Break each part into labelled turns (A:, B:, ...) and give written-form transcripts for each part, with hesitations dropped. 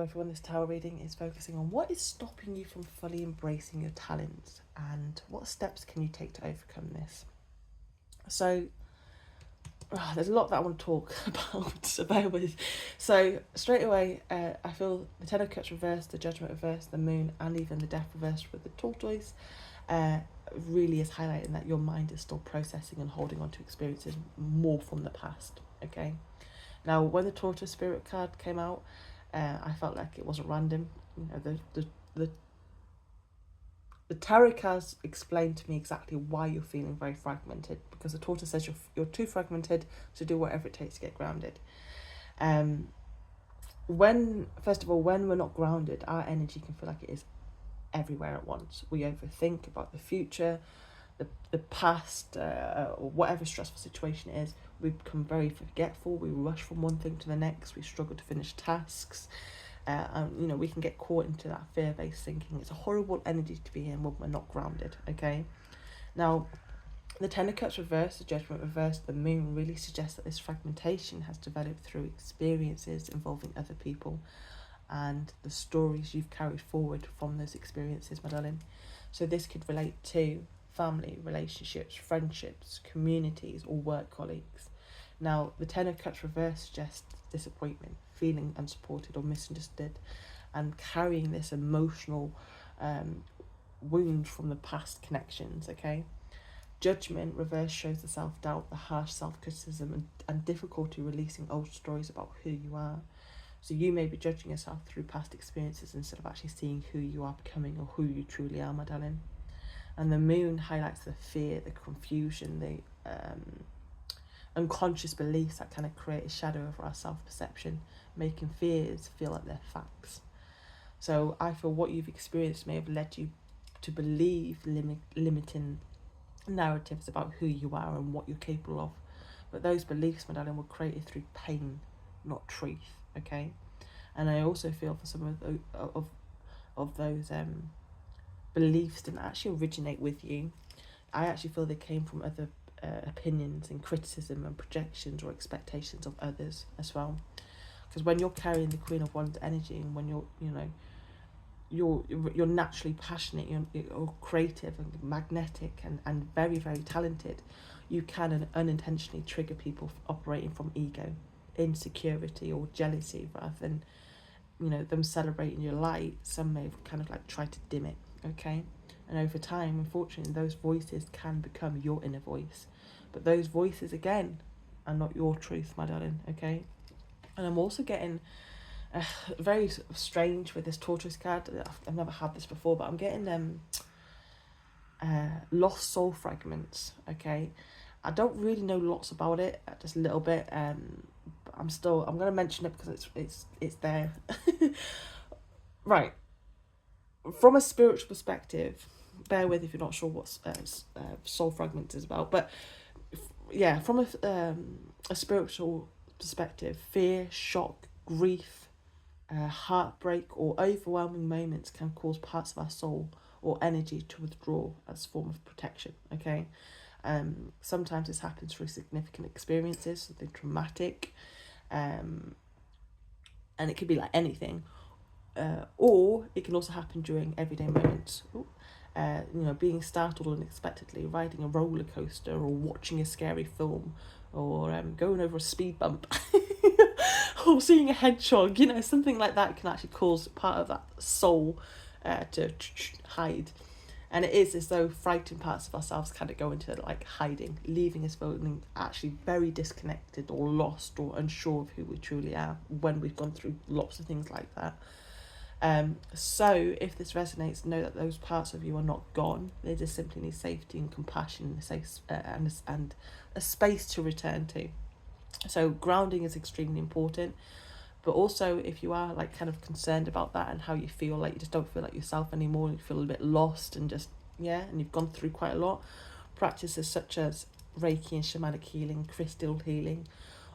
A: everyone, this tarot reading is focusing on what is stopping you from fully embracing your talents and what steps can you take to overcome this. So there's a lot that I want to talk about, so bear with. So straight away, I feel the Ten of Cups reversed, the Judgment reversed, the Moon, and even the Death reversed with the Tortoise really is highlighting that your mind is still processing and holding on to experiences more from the past, okay? Now, when the Tortoise Spirit card came out, I felt like it wasn't random. You know, the tarot cards explain to me exactly why you're feeling very fragmented, because the Tortoise says you're too fragmented to do whatever it takes to get grounded. First of all, when we're not grounded, our energy can feel like it is everywhere at once. We overthink about the future, the past, or whatever stressful situation it is. We become very forgetful. We rush from one thing to the next. We struggle to finish tasks. And you know, we can get caught into that fear-based thinking. It's a horrible energy to be in when we're not grounded, okay? Now, the Ten of Cups reversed, the Judgment reversed, the Moon really suggests that this fragmentation has developed through experiences involving other people and the stories you've carried forward from those experiences, my darling. So this could relate to family, relationships, friendships, communities, or work colleagues. Now, the Ten of Cups reversed suggests disappointment, feeling unsupported or misunderstood, and carrying this emotional wound from the past connections, okay? Judgment reverse shows the self-doubt, the harsh self-criticism, and difficulty releasing old stories about who you are. So you may be judging yourself through past experiences instead of actually seeing who you are becoming or who you truly are, my darling. And the Moon highlights the fear, the confusion, the unconscious beliefs that kind of create a shadow over our self-perception, making fears feel like they're facts. So I feel what you've experienced may have led you to believe limiting narratives about who you are and what you're capable of. But those beliefs, my darling, were created through pain, not truth, okay? And I also feel for some of those beliefs didn't actually originate with you. I actually feel they came from other opinions and criticism and projections or expectations of others as well. Because when you're carrying the Queen of Wands energy, and when you're naturally passionate, you're creative and magnetic and very, very talented, you can unintentionally trigger people operating from ego, insecurity, or jealousy, rather than them celebrating your light. Some may have kind of like tried to dim it, okay? And over time, unfortunately, those voices can become your inner voice. But those voices, again, are not your truth, my darling, okay? And I'm also getting very strange with this Tortoise card. I've never had this before, but I'm getting lost soul fragments, okay? I don't really know lots about it, just a little bit. But I'm going to mention it because it's there. Right. From a spiritual perspective, bear with if you're not sure what soul fragments is about, but yeah, from a spiritual perspective, fear, shock, grief, heartbreak, or overwhelming moments can cause parts of our soul or energy to withdraw as a form of protection, okay? Sometimes this happens through significant experiences, something traumatic, and it could be like anything, or it can also happen during everyday moments. Being startled unexpectedly, riding a roller coaster, or watching a scary film, or going over a speed bump, or seeing a hedgehog. Something like that can actually cause part of that soul to hide. And it is as though frightened parts of ourselves kind of go into like hiding, leaving us feeling actually very disconnected or lost or unsure of who we truly are when we've gone through lots of things like that. So if this resonates, know that those parts of you are not gone. They just simply need safety and compassion, and a space to return to. So grounding is extremely important. But also, if you are like kind of concerned about that and how you feel, like you just don't feel like yourself anymore, you feel a bit lost and and you've gone through quite a lot, practices such as Reiki and shamanic healing, crystal healing,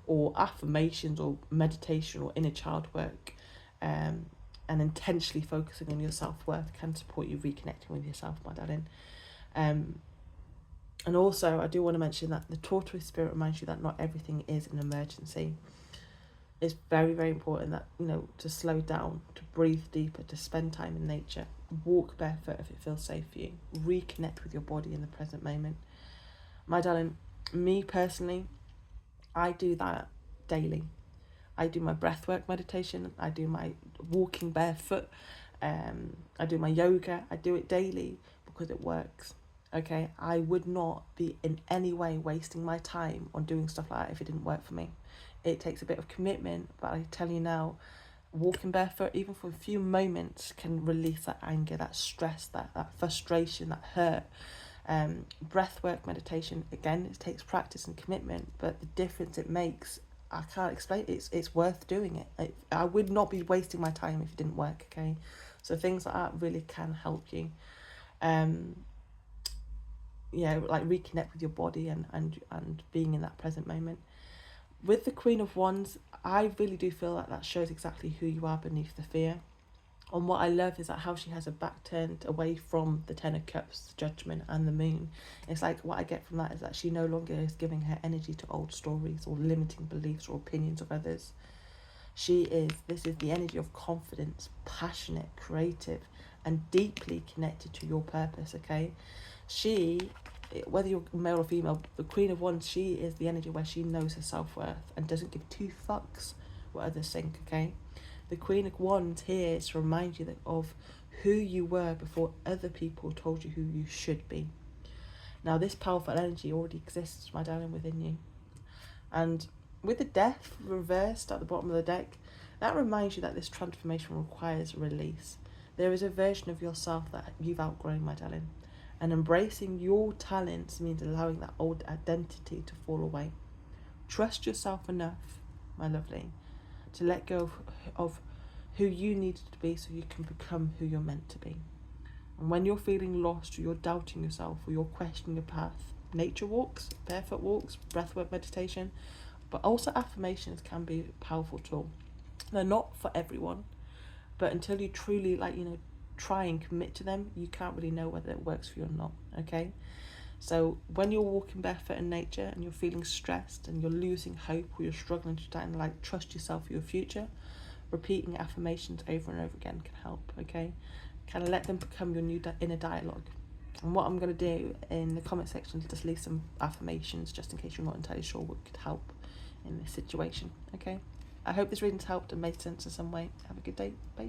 A: or affirmations or meditation or inner child work, and intentionally focusing on your self-worth can support you reconnecting with yourself, my darling. And also, I do want to mention that the Tortoise Spirit reminds you that not everything is an emergency. It's very, very important that, you know, to slow down, to breathe deeper, to spend time in nature, walk barefoot if it feels safe for you, reconnect with your body in the present moment. My darling, me personally, I do that daily. I do my breathwork meditation, I do my walking barefoot, I do my yoga, I do it daily because it works. Okay, I would not be in any way wasting my time on doing stuff like that if it didn't work for me. It takes a bit of commitment, but I tell you now, walking barefoot, even for a few moments, can release that anger, that stress, that frustration, that hurt. Breathwork meditation, again, it takes practice and commitment, but the difference it makes, I can't explain. It's worth doing it. I would not be wasting my time if it didn't work. Okay, so things like that really can help you. Like reconnect with your body and being in that present moment. With the Queen of Wands, I really do feel like that shows exactly who you are beneath the fear. And what I love is that how she has her back turned away from the Ten of Cups, Judgment, and the Moon. It's like what I get from that is that she no longer is giving her energy to old stories or limiting beliefs or opinions of others. This is the energy of confidence, passionate, creative, and deeply connected to your purpose, okay? Whether you're male or female, the Queen of Wands, she is the energy where she knows her self-worth and doesn't give two fucks what others think, okay? The Queen of Wands here is to remind you of who you were before other people told you who you should be. Now, this powerful energy already exists, my darling, within you. And with the Death reversed at the bottom of the deck, that reminds you that this transformation requires release. There is a version of yourself that you've outgrown, my darling. And embracing your talents means allowing that old identity to fall away. Trust yourself enough, my lovely, to let go of who you needed to be so you can become who you're meant to be. And when you're feeling lost or you're doubting yourself or you're questioning your path, nature walks, barefoot walks, breathwork meditation, but also affirmations can be a powerful tool. They're not for everyone, but until you truly try and commit to them, you can't really know whether it works for you or not, okay? So when you're walking barefoot in nature and you're feeling stressed and you're losing hope or you're struggling to trust yourself for your future, repeating affirmations over and over again can help, okay? Kind of let them become your new inner dialogue. And what I'm going to do in the comment section is just leave some affirmations just in case you're not entirely sure what could help in this situation, okay? I hope this reading's helped and made sense in some way. Have a good day. Bye.